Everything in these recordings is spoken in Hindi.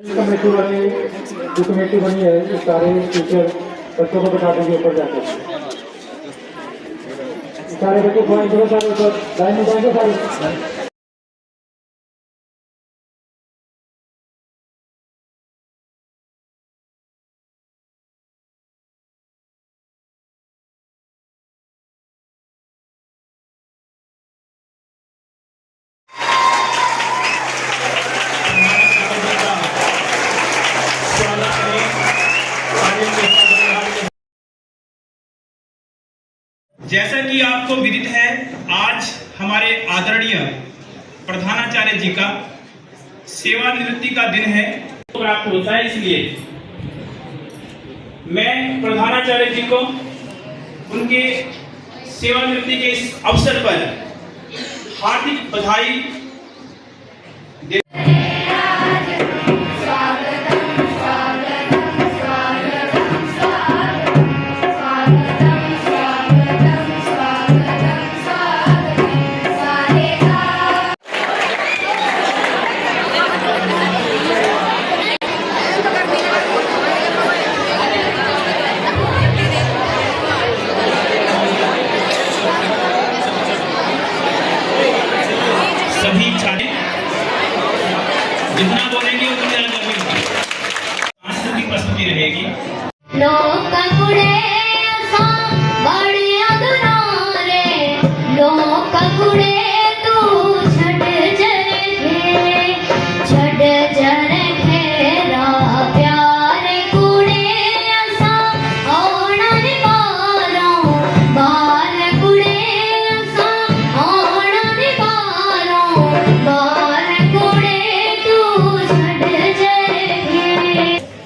कमेटी वाली जो कमेटी बनी है ये सारे टीचर बच्चों को बता देंगे ऊपर जाकर। सारे बच्चे फोन करो, सारे ऊपर लाइन में जाएंगे सारे। जैसा कि आपको विदित है, आज हमारे आदरणीय प्रधानाचार्य जी का सेवानिवृत्ति का दिन है। प्राप्त होता है, इसलिए मैं प्रधानाचार्य जी को उनके सेवानिवृत्ति के इस अवसर पर हार्दिक बधाई सभी छात्र जितना बोलेंगे उतना ज्यादा बोलेंगे। सांस्कृतिक प्रस्तुति रहेगी।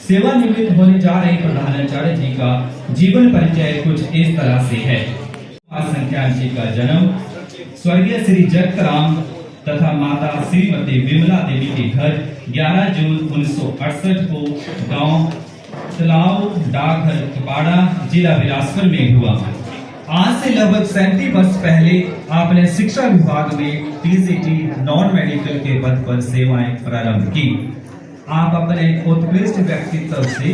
सेवानिवृत्त होने जा रहे प्रधानाचार्य जी का जीवन परिचय कुछ इस तरह से है। संख्यान जी का जन्म स्वर्गीय श्री जगतराम तथा माता श्रीमती विमला देवी के घर 11 जून 1968 को गांव तलाव डाकघर कपाड़ा जिला बिलासपुर में हुआ। आज से लगभग 37 वर्ष पहले आपने शिक्षा विभाग में टीजीटी नॉन मेडिकल के पद पर सेवाएं प्रारंभ की। आप अपने उत्कृष्ट व्यक्तित्व से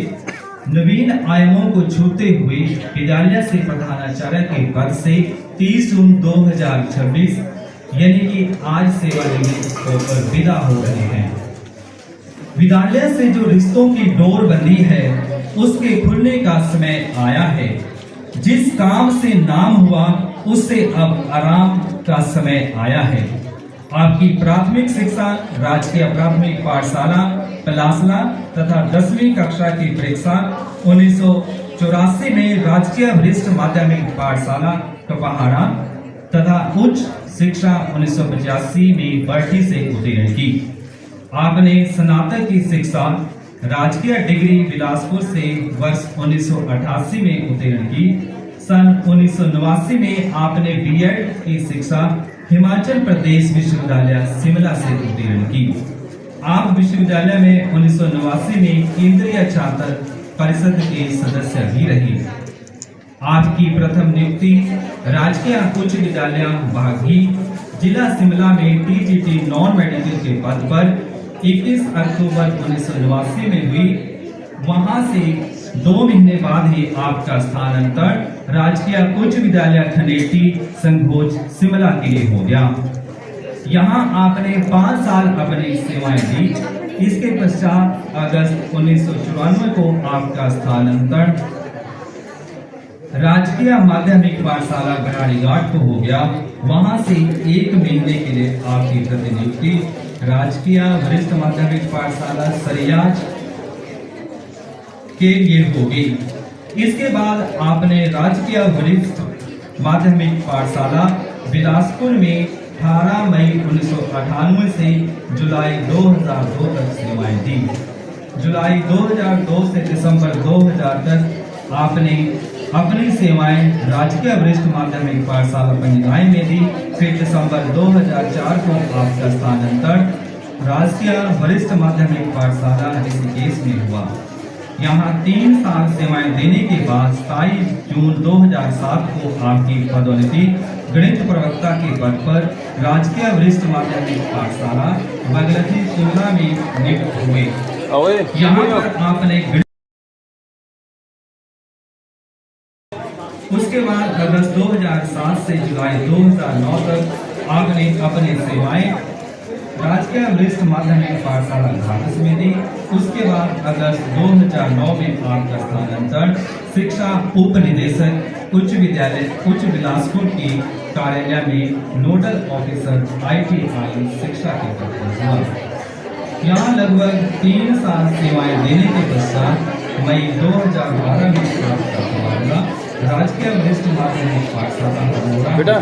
नवीन आयामों को छूते हुए विद्यालय से प्रधानाचार्य के पद से 30 जून 2026 यानी कि आज सेवानिवृत्त होकर विदा हो रहे हैं। विद्यालय से जो रिश्तों की डोर बंधी है उसके खुलने का समय आया है। जिस काम से नाम हुआ उससे अब आराम का समय आया है। आपकी प्राथमिक शिक्षा राजकीय प्राथमिक पाठशाला पलासला तथा 10वीं कक्षा की परीक्षा 1984 में राजकीय वरिष्ठ माध्यमिक पाठशाला कपहाड़ा तथा उच्च शिक्षा 1985 में बरठी से उत्तीर्ण की। आपने स्नातक की शिक्षा राजकीय डिग्री बिलासपुर से वर्ष 1988 में उत्तीर्ण की। सन 1989 में आपने बीएड की शिक्षा हिमाचल प्रदेश विश्वविद्यालय शिमला से उत्तीर्ण की। आप विश्वविद्यालय में 1989 में केंद्रीय छात्र परिषद के सदस्य भी रहे। आपकी प्रथम नियुक्ति राजकीय उच्च विद्यालय बागी जिला शिमला में टीजीटी नॉन मेडिकल के पद पर 21 अक्टूबर 1989 में हुई। वहां से 2 महीने बाद ही आपका स्थानांतरण राजकीय उच्च विद्यालय खनेटी संघोज शिमला के लिए हो गया। यहाँ आपने 5 साल अपनी सेवाएं दी। इसके पश्चात अगस्त 1994 को आपका स्थानांतरण राजकीय माध्यमिक पाठशाला घाट को हो गया। वहां से 1 महीने के लिए आपकी प्रतिनियुक्ति राजकीय वरिष्ठ माध्यमिक पाठशाला सरियाज के लिए हो गई। इसके बाद आपने राजकीय वरिष्ठ माध्यमिक पाठशाला बिलासपुर में 18 मई 1998 से जुलाई 2002 तक सेवाएं दी। जुलाई 2002 से दिसंबर 2000 तक आपने अपनी सेवाएं राजकीय वरिष्ठ माध्यमिक पाठशाला पंजगाई में दी। फिर दिसंबर 2004 को आपका स्थानांतरण राजकीय वरिष्ठ माध्यमिक पाठशाला ऋषिकेश में हुआ। यहाँ 3 साल सेवाएं देने के बाद 27 जून 2007 को आपकी पदोन्नति गणित प्रवक्ता के पद पर राजकीय वरिष्ठ माध्यमिक पाठशाला बगलथी शिमला में नियुक्त हुए। यहाँ पर आपने उसके बाद अगस्त 2007 से जुलाई 2009 तक आपने अपनी सेवाएं राजकीय वरिष्ठ माध्यमिक पाठशाला घाटस में दी। उसके बाद अगस्त 2009 में आपका स्थानांतरण शिक्षा उप निदेशक उच्च विद्यालय उच्च बिलासपुर की कार्यालय में नोडल ऑफिसर ITI शिक्षा के पद पर हुआ। यहाँ लगभग 3 साल सेवाएं देने के पश्चात मई 2012 में आपका तबादला राजकीय वरिष्ठ माध्यमिक पाठशाला अमरोहा बेटा।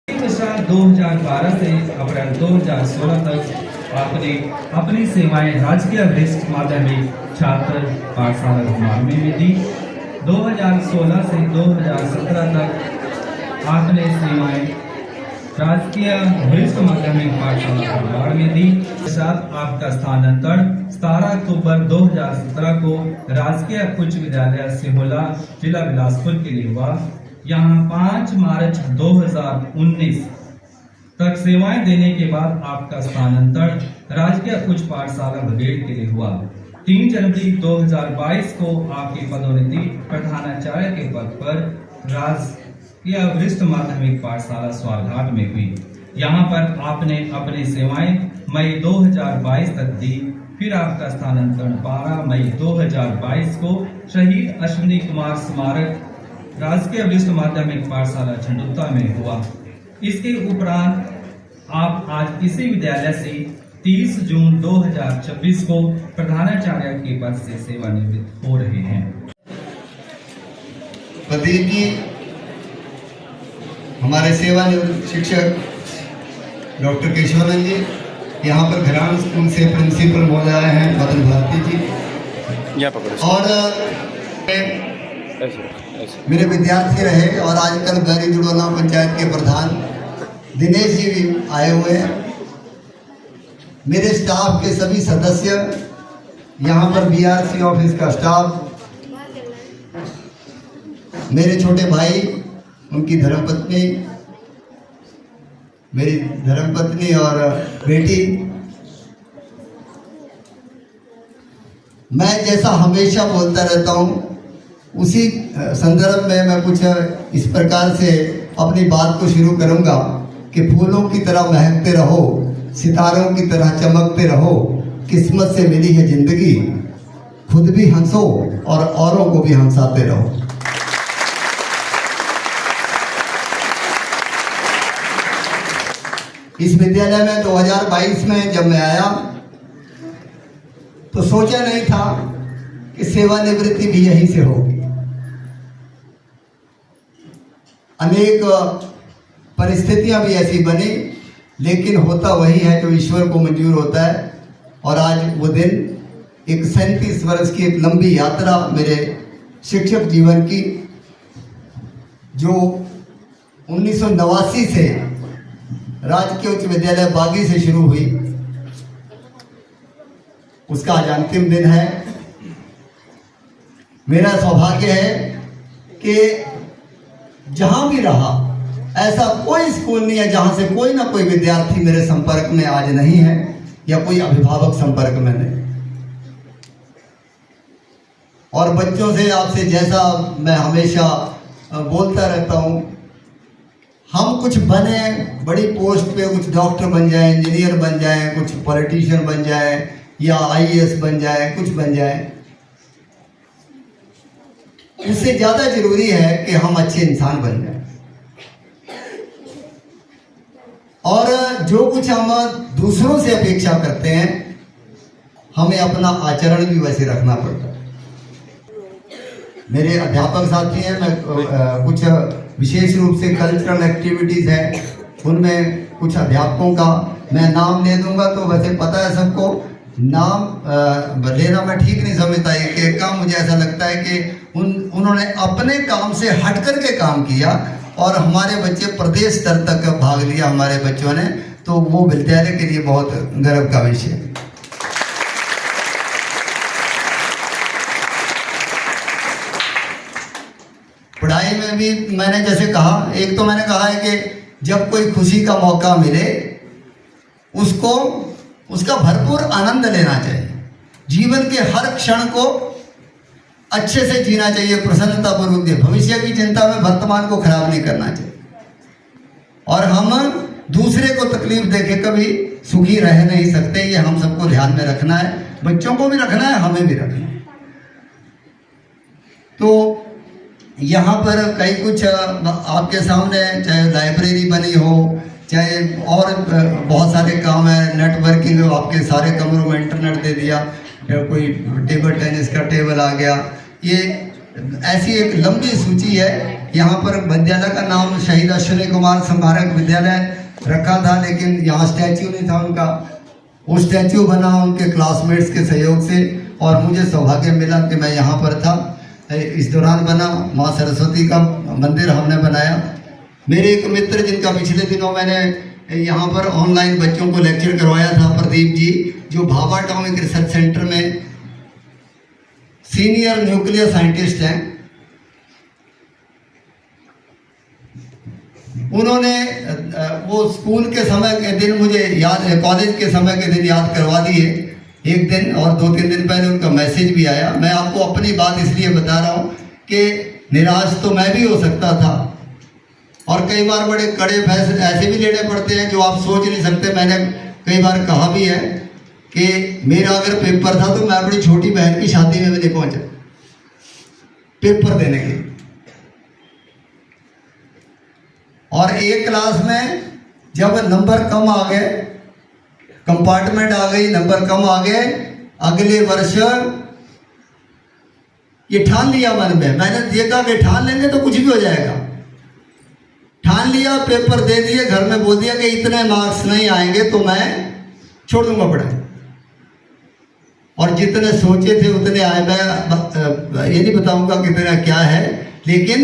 पश्चात 2012 से अप्रैल 2016 तक आपने अपनी सेवाएं राजकीय वरिष्ठ माध्यमिक छात्र पाठशाला घुमारवी में दी। 2016 से 2017 तक आपने सेवाएं राजकीय वरिष्ठ माध्यमिक पाठशाला घुमार में दी। साथ आपका स्थानांतरण 17 अक्टूबर 2017 को राजकीय उच्च विद्यालय सिहोला जिला बिलासपुर के लिए हुआ। यहाँ 5 मार्च 2019 तक सेवाएं देने के बाद आपका स्थानांतरण राजकीय उच्च पाठशाला भगेड़ के लिए हुआ। 3 जनवरी 2022 को आपकी पदोन्नति प्रधानाचार्य के पद पर राजकीय वरिष्ठ माध्यमिक पाठशाला स्वारघाट में हुई। यहाँ पर आपने अपनी सेवाएं मई 2022 तक दी। फिर आपका स्थानांतरण 12 मई 2022 को शहीद अश्विनी कुमार स्मारक राजकीय वरिष्ठ माध्यमिक पाठशाला झंडुत्ता में हुआ। इसके उपरांत आप आज इसी विद्यालय से 30 जून 2026 को प्रधानाचार्य के पद से सेवानिवृत्त हो रहे हैं। प्रदीप जी हमारे सेवानिवृत्त शिक्षक डॉक्टर केशवानंद जी, यहाँ पर घरान स्कूल से प्रिंसिपल महोदय आए हैं मदन भारती जी, और मेरे विद्यार्थी रहे और आजकल गरी जुड़ोना पंचायत के प्रधान दिनेश जी भी आए हुए हैं। मेरे स्टाफ के सभी सदस्य, यहाँ पर BRC ऑफिस का स्टाफ, मेरे छोटे भाई, उनकी धर्मपत्नी, मेरी धर्मपत्नी और बेटी। मैं जैसा हमेशा बोलता रहता हूँ उसी संदर्भ में मैं कुछ इस प्रकार से अपनी बात को शुरू करूंगा कि फूलों की तरह महकते रहो, सितारों की तरह चमकते रहो, किस्मत से मिली है जिंदगी, खुद भी हंसो और औरों को भी हंसाते रहो। इस विद्यालय में 2022 में जब मैं आया तो सोचा नहीं था कि सेवानिवृत्ति भी यहीं से होगी। अनेक परिस्थितियां भी ऐसी बनी, लेकिन होता वही है जो ईश्वर को मंजूर होता है। और आज वो दिन, एक 37 वर्ष की एक लंबी यात्रा मेरे शिक्षक जीवन की, जो 1989 से राजकीय उच्च विद्यालय बागी से शुरू हुई, उसका आज अंतिम दिन है। मेरा सौभाग्य है कि जहां भी रहा, ऐसा कोई स्कूल नहीं है जहां से कोई ना कोई विद्यार्थी मेरे संपर्क में आज नहीं है या कोई अभिभावक संपर्क में नहीं। और बच्चों से, आपसे जैसा मैं हमेशा बोलता रहता हूं, हम कुछ बने, बड़ी पोस्ट पे, कुछ डॉक्टर बन जाए, इंजीनियर बन जाए, कुछ पॉलिटिशियन बन जाए या IAS बन जाए, कुछ बन जाए, इससे ज्यादा जरूरी है कि हम अच्छे इंसान बन जाएं। और जो कुछ हम दूसरों से अपेक्षा करते हैं, हमें अपना आचरण भी वैसे रखना पड़ता है। मेरे अध्यापक साथी हैं, मैं कुछ विशेष रूप से कल्चरल एक्टिविटीज है, उनमें कुछ अध्यापकों का मैं नाम ले दूंगा, तो वैसे पता है सबको, नाम लेना मैं ठीक नहीं समझता। एक काम मुझे ऐसा लगता है कि उन्होंने अपने काम से हट कर के काम किया और हमारे बच्चे प्रदेश स्तर तक भाग लिया हमारे बच्चों ने, तो वो विद्यालय के लिए बहुत गर्व का विषय है। पढ़ाई में भी मैंने जैसे कहा, एक तो मैंने कहा है कि जब कोई खुशी का मौका मिले उसको उसका भरपूर आनंद लेना चाहिए। जीवन के हर क्षण को अच्छे से जीना चाहिए, प्रसन्नतापूर्वक। भविष्य की चिंता में वर्तमान को खराब नहीं करना चाहिए। और हम दूसरे को तकलीफ देके कभी सुखी रह नहीं सकते, ये हम सबको ध्यान में रखना है। बच्चों को भी रखना है, हमें भी रखना है। तो यहाँ पर कई कुछ आपके सामने, चाहे लाइब्रेरी बनी हो, चाहे और बहुत सारे काम है, नेटवर्किंग, आपके सारे कमरों में इंटरनेट दे दिया, कोई टेबल टेनिस का टेबल आ गया। ये ऐसी एक लंबी सूची है। यहाँ पर विद्यालय का नाम शहीद अश्विनी कुमार स्मारक विद्यालय रखा था, लेकिन यहाँ स्टैच्यू नहीं था उनका। वो स्टैच्यू बना उनके क्लासमेट्स के सहयोग से, और मुझे सौभाग्य मिला कि मैं यहाँ पर था। इस दौरान बना माँ सरस्वती का मंदिर हमने बनाया। मेरे एक मित्र जिनका पिछले दिनों मैंने यहाँ पर ऑनलाइन बच्चों को लेक्चर करवाया था, प्रदीप जी, जो भाभा एटॉमिक रिसर्च सेंटर में सीनियर न्यूक्लियर साइंटिस्ट हैं, उन्होंने वो स्कूल के समय के दिन मुझे याद, कॉलेज के समय के दिन याद करवा दिए एक दिन, और 2-3 दिन पहले उनका मैसेज भी आया। मैं आपको अपनी बात इसलिए बता रहा हूँ कि निराश तो मैं भी हो सकता था, और कई बार बड़े कड़े फैसले ऐसे भी लेने पड़ते हैं जो आप सोच नहीं सकते। मैंने कई बार कहा भी है कि मेरा अगर पेपर था तो मैं अपनी छोटी बहन की शादी में भी नहीं पहुंचा पेपर देने के। और एक क्लास में जब नंबर कम आ गए, कंपार्टमेंट आ गई, नंबर कम आ गए, अगले वर्ष ये ठान लिया मन में, मैंने देखा कि ठान लेंगे तो कुछ भी हो जाएगा। ठान लिया, पेपर दे दिए, घर में बोल दिया कि इतने मार्क्स नहीं आएंगे तो मैं छोड़ दूंगा पढ़ाई। और जितने सोचे थे उतने आए। मैं ये नहीं बताऊंगा कितना क्या है, लेकिन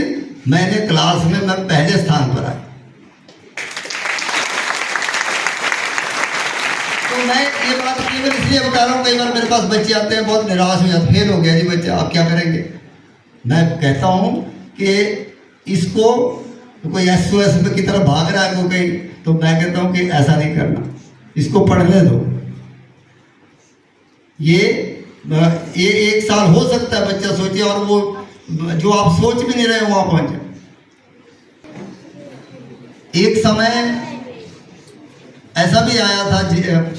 मैंने क्लास में मैं पहले स्थान पर आया। तो मैं ये बात केवल इसलिए बता रहा हूँ, कई बार मेरे पास बच्चे आते हैं बहुत निराश हो जाते, फेल हो गया जी बच्चा, आप क्या करेंगे। मैं कहता हूँ कि इसको कोई SOS की तरफ भाग रहा है कोई कहीं, तो मैं कहता हूँ कि ऐसा नहीं करना, इसको पढ़ने दो। ये 1 साल हो सकता है बच्चा सोचे, और वो जो आप सोच भी नहीं रहे वहां पहुंचे। एक समय ऐसा भी आया था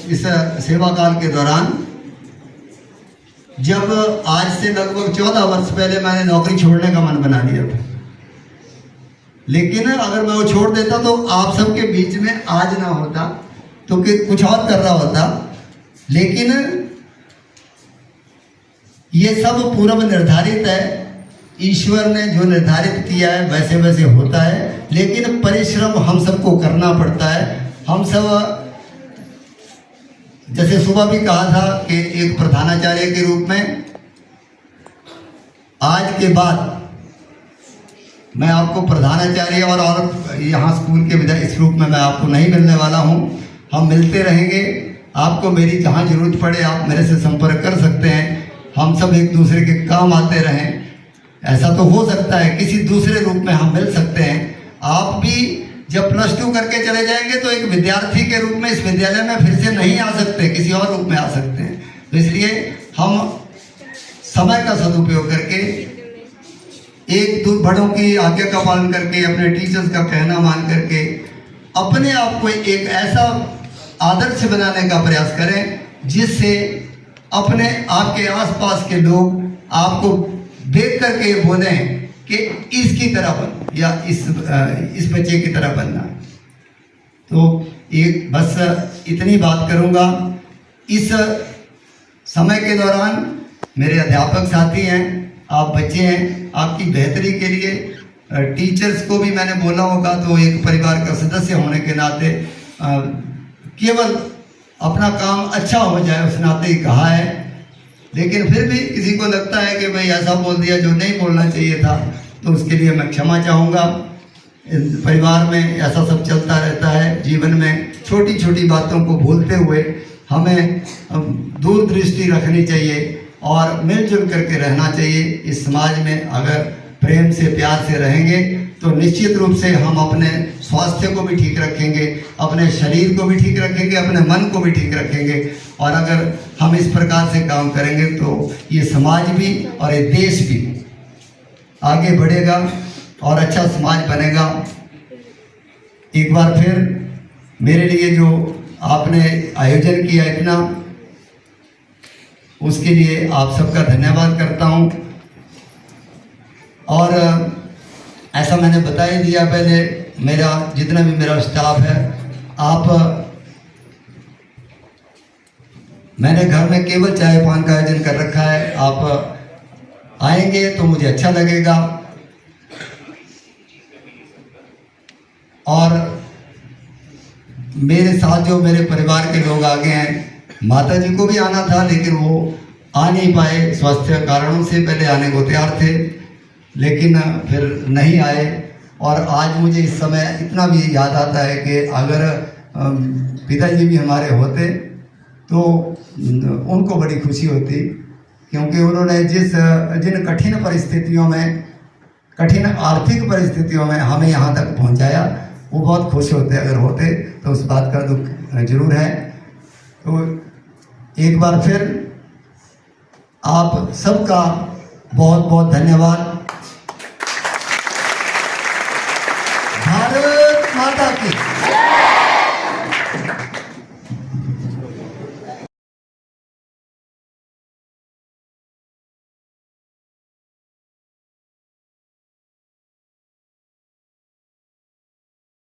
इस सेवा काल के दौरान, जब आज से लगभग 14 वर्ष पहले मैंने नौकरी छोड़ने का मन बना लिया था। लेकिन अगर मैं वो छोड़ देता तो आप सबके बीच में आज ना होता, तो कि कुछ और कर रहा होता। लेकिन ये सब पूर्व निर्धारित है, ईश्वर ने जो निर्धारित किया है वैसे वैसे होता है। लेकिन परिश्रम हम सबको करना पड़ता है। हम सब, जैसे सुबह भी कहा था कि एक प्रधानाचार्य के रूप में आज के बाद मैं आपको प्रधानाचार्य और यहाँ स्कूल के विधायक इस रूप में मैं आपको नहीं मिलने वाला हूँ। हम मिलते रहेंगे। आपको मेरी जहाँ जरूरत पड़े आप मेरे से संपर्क कर सकते हैं। हम सब एक दूसरे के काम आते रहें। ऐसा तो हो सकता है किसी दूसरे रूप में हम मिल सकते हैं। आप भी जब +2 करके चले जाएंगे तो एक विद्यार्थी के रूप में इस विद्यालय में फिर से नहीं आ सकते, किसी और रूप में आ सकते हैं। तो इसलिए हम समय का सदुपयोग करके, एक बड़ों की आज्ञा का पालन करके, अपने टीचर्स का कहना मान करके अपने आप को एक ऐसा आदर्श बनाने का प्रयास करें जिससे अपने आपके आसपास के लोग आपको देख करके ये बोलें कि इसकी तरह बन या इस बच्चे की तरह बनना। तो एक बस इतनी बात करूंगा। इस समय के दौरान मेरे अध्यापक साथी हैं, आप बच्चे हैं, आपकी बेहतरी के लिए टीचर्स को भी मैंने बोला होगा, तो एक परिवार का सदस्य होने के नाते केवल अपना काम अच्छा हो जाए उस नाते ही कहा है। लेकिन फिर भी किसी को लगता है कि भाई ऐसा बोल दिया जो नहीं बोलना चाहिए था, तो उसके लिए मैं क्षमा चाहूँगा। परिवार में ऐसा सब चलता रहता है। जीवन में छोटी छोटी बातों को भूलते हुए हमें दूरदृष्टि रखनी चाहिए और मिलजुल करके रहना चाहिए। इस समाज में अगर प्रेम से प्यार से रहेंगे तो निश्चित रूप से हम अपने स्वास्थ्य को भी ठीक रखेंगे, अपने शरीर को भी ठीक रखेंगे, अपने मन को भी ठीक रखेंगे। और अगर हम इस प्रकार से काम करेंगे तो ये समाज भी और ये देश भी आगे बढ़ेगा और अच्छा समाज बनेगा। एक बार फिर मेरे लिए जो आपने आयोजन किया इतना, उसके लिए आप सबका धन्यवाद करता हूँ। और ऐसा मैंने बता ही दिया पहले, मेरा जितना भी मेरा स्टाफ है, मैंने घर में केवल चाय पान का आयोजन कर रखा है। आप आएंगे तो मुझे अच्छा लगेगा। और मेरे साथ जो मेरे परिवार के लोग आगे हैं, माता जी को भी आना था लेकिन वो आ नहीं पाए, स्वास्थ्य कारणों से पहले आने को तैयार थे लेकिन फिर नहीं आए। और आज मुझे इस समय इतना भी याद आता है कि अगर पिताजी भी हमारे होते तो उनको बड़ी खुशी होती, क्योंकि उन्होंने जिन कठिन परिस्थितियों में, कठिन आर्थिक परिस्थितियों में हमें यहाँ तक पहुँचाया, वो बहुत खुश होते अगर होते, तो उस बात का दुख जरूर है। तो एक बार फिर आप सबका बहुत बहुत धन्यवाद।